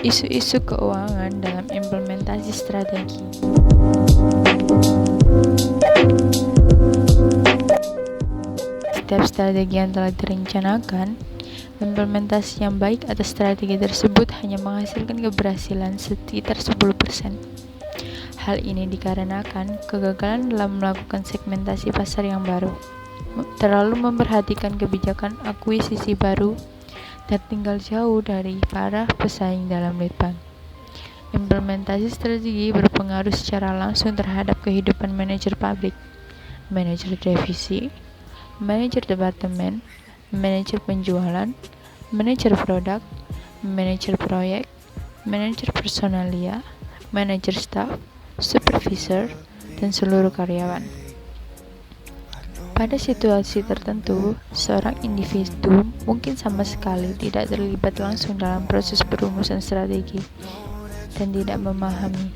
Isu-isu keuangan dalam implementasi strategi. Setiap strategi yang telah direncanakan, implementasi yang baik atas strategi tersebut hanya menghasilkan keberhasilan sekitar 10%. Hal ini dikarenakan kegagalan dalam melakukan segmentasi pasar yang baru, terlalu memperhatikan kebijakan akuisisi baru, dan tinggal jauh dari para pesaing dalam lead bank. Implementasi strategi berpengaruh secara langsung terhadap kehidupan manajer pabrik, manajer divisi, manajer departemen, manajer penjualan, manajer produk, manajer proyek, manajer personalia, manajer staff, supervisor, dan seluruh karyawan. Pada situasi tertentu, seorang individu mungkin sama sekali tidak terlibat langsung dalam proses perumusan strategi dan tidak memahami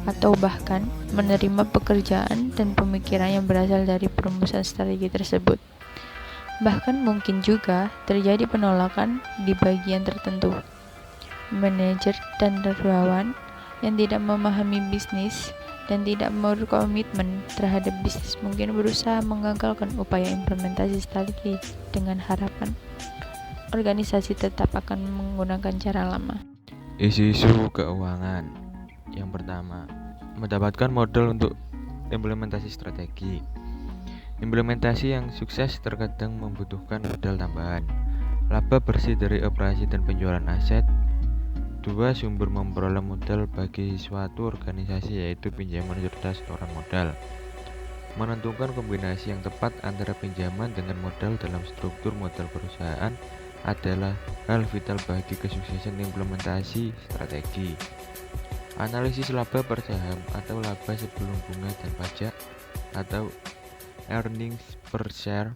atau bahkan menerima pekerjaan dan pemikiran yang berasal dari perumusan strategi tersebut. Bahkan mungkin juga terjadi penolakan di bagian tertentu. Manajer dan karyawan yang tidak memahami bisnis dan tidak berkomitmen terhadap bisnis mungkin berusaha menggagalkan upaya implementasi strategi dengan harapan organisasi tetap akan menggunakan cara lama. Isu-isu keuangan. Yang pertama, mendapatkan modal untuk implementasi strategi. Implementasi yang sukses terkadang membutuhkan modal tambahan. Laba bersih dari operasi dan penjualan aset. 2. Sumber memperoleh modal bagi suatu organisasi yaitu pinjaman serta setoran modal. Menentukan kombinasi yang tepat antara pinjaman dengan modal dalam struktur modal perusahaan adalah hal vital bagi kesuksesan implementasi strategi. Analisis laba per saham atau laba sebelum bunga dan pajak atau earnings per share,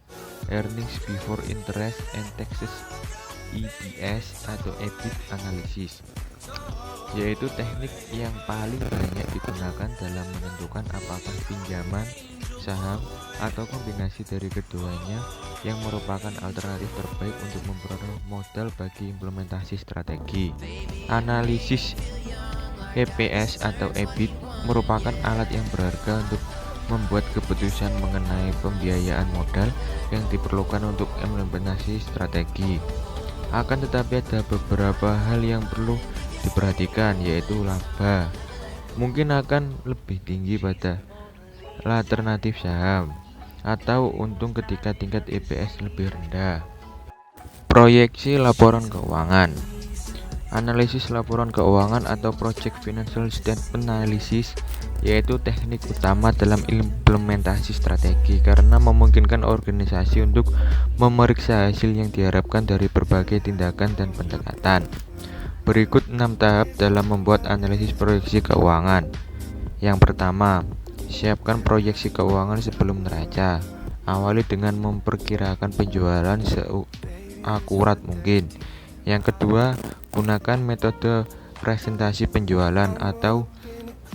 earnings before interest and taxes, EPS atau EBIT analisis, yaitu teknik yang paling banyak digunakan dalam menentukan apakah pinjaman, saham, atau kombinasi dari keduanya yang merupakan alternatif terbaik untuk memperoleh modal bagi implementasi strategi. Analisis EPS atau EBIT merupakan alat yang berharga untuk membuat keputusan mengenai pembiayaan modal yang diperlukan untuk implementasi strategi. Akan tetapi ada beberapa hal yang perlu diperhatikan, yaitu laba mungkin akan lebih tinggi pada alternatif saham atau untung ketika tingkat EPS lebih rendah. Proyeksi laporan keuangan. Analisis laporan keuangan atau Project Financial Statement Analysis yaitu teknik utama dalam implementasi strategi karena memungkinkan organisasi untuk memeriksa hasil yang diharapkan dari berbagai tindakan dan pendekatan. Berikut 6 tahap dalam membuat analisis proyeksi keuangan. Yang pertama, siapkan proyeksi keuangan sebelum neraca. Awali dengan memperkirakan penjualan seakurat mungkin. Yang kedua, gunakan metode presentasi penjualan atau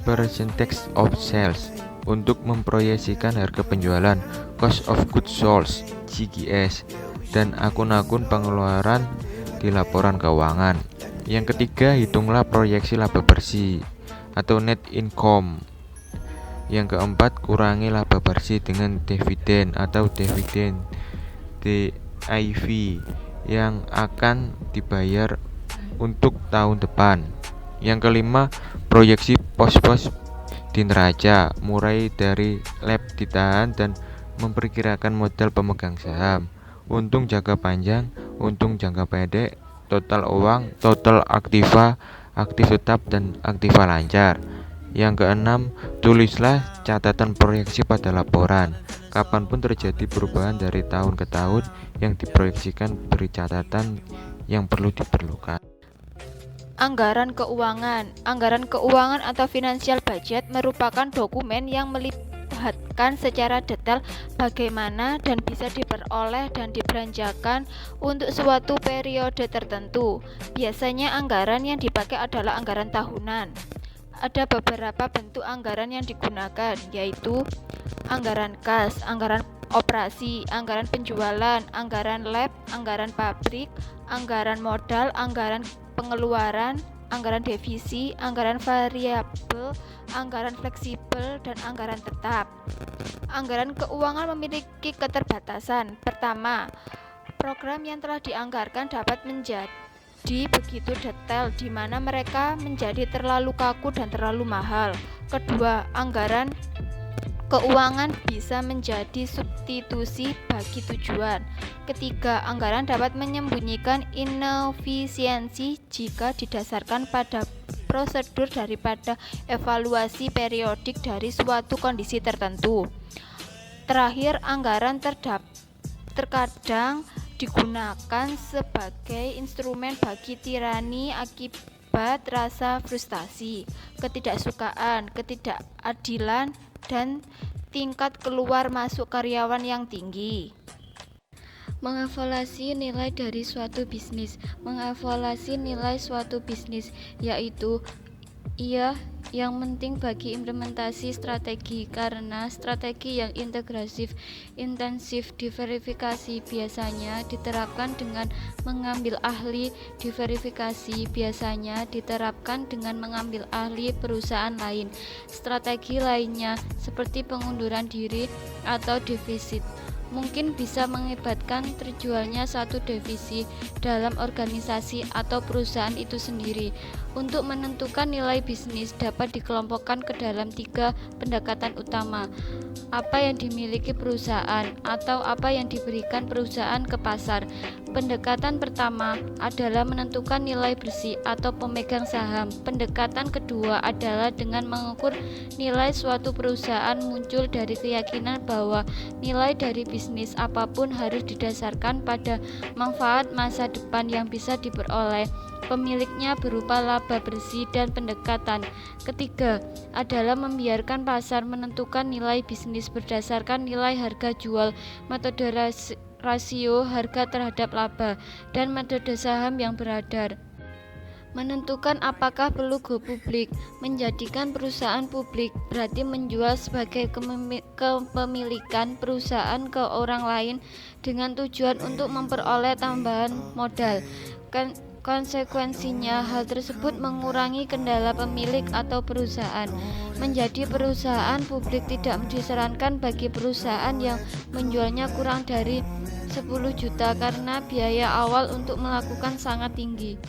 percentage of sales untuk memproyeksikan harga penjualan, cost of goods sold (CGS), dan akun-akun pengeluaran di laporan keuangan. Yang ketiga, hitunglah proyeksi laba bersih atau net income. Yang keempat, kurangi laba bersih dengan dividen atau dividen DIV yang akan dibayar untuk tahun depan. Yang kelima, proyeksi pos-pos di neraca mulai dari lab ditahan dan memperkirakan modal pemegang saham, untung jangka panjang, untung jangka pendek, total uang, total aktiva, aktif tetap, dan aktiva lancar. Yang keenam, tulislah catatan proyeksi pada laporan. Kapanpun terjadi perubahan dari tahun ke tahun yang diproyeksikan, beri catatan yang diperlukan. Anggaran keuangan. Anggaran keuangan atau financial budget merupakan dokumen yang melihatkan secara detail bagaimana dan bisa diperoleh dan dibelanjakan untuk suatu periode tertentu. Biasanya anggaran yang dipakai adalah anggaran tahunan. Ada beberapa bentuk anggaran yang digunakan, yaitu anggaran kas, anggaran operasi, anggaran penjualan, anggaran lab, anggaran pabrik, anggaran modal, anggaran pengeluaran, anggaran divisi, anggaran variabel, anggaran fleksibel, dan anggaran tetap. Anggaran keuangan memiliki keterbatasan. Pertama, program yang telah dianggarkan dapat menjadi begitu detail di mana mereka menjadi terlalu kaku dan terlalu mahal. Kedua, anggaran keuangan bisa menjadi substitusi bagi tujuan. Ketiga, anggaran dapat menyembunyikan inefisiensi jika didasarkan pada prosedur daripada evaluasi periodik dari suatu kondisi tertentu. Terakhir, anggaran terkadang digunakan sebagai instrumen bagi tirani akibat rasa frustasi, ketidaksukaan, ketidakadilan, dan tingkat keluar masuk karyawan yang tinggi. Mengevaluasi nilai dari suatu bisnis. Mengevaluasi nilai suatu bisnis yaitu yang penting bagi implementasi strategi, karena strategi yang integratif intensif diverifikasi biasanya diterapkan dengan mengambil ahli diverifikasi biasanya diterapkan dengan mengambil ahli perusahaan lain. Strategi lainnya seperti pengunduran diri atau defisit mungkin bisa mengakibatkan terjualnya satu divisi dalam organisasi atau perusahaan itu sendiri. Untuk menentukan nilai bisnis dapat dikelompokkan ke dalam 3 pendekatan utama. Apa yang dimiliki perusahaan atau apa yang diberikan perusahaan ke pasar. Pendekatan pertama adalah menentukan nilai bersih atau pemegang saham. Pendekatan kedua adalah dengan mengukur nilai suatu perusahaan muncul dari keyakinan bahwa nilai dari bisnis apapun harus didasarkan pada manfaat masa depan yang bisa diperoleh pemiliknya berupa laba bersih. Dan pendekatan ketiga adalah membiarkan pasar menentukan nilai bisnis berdasarkan nilai harga jual, metode rasio harga terhadap laba, dan metode saham yang beredar. Menentukan apakah perlu go publik. Menjadikan perusahaan publik berarti menjual sebagai kepemilikan perusahaan ke orang lain dengan tujuan untuk memperoleh tambahan modal. Konsekuensinya, hal tersebut mengurangi kendala pemilik atau perusahaan. Menjadi perusahaan publik tidak disarankan bagi perusahaan yang menjualnya kurang dari 10 juta karena biaya awal untuk melakukan sangat tinggi.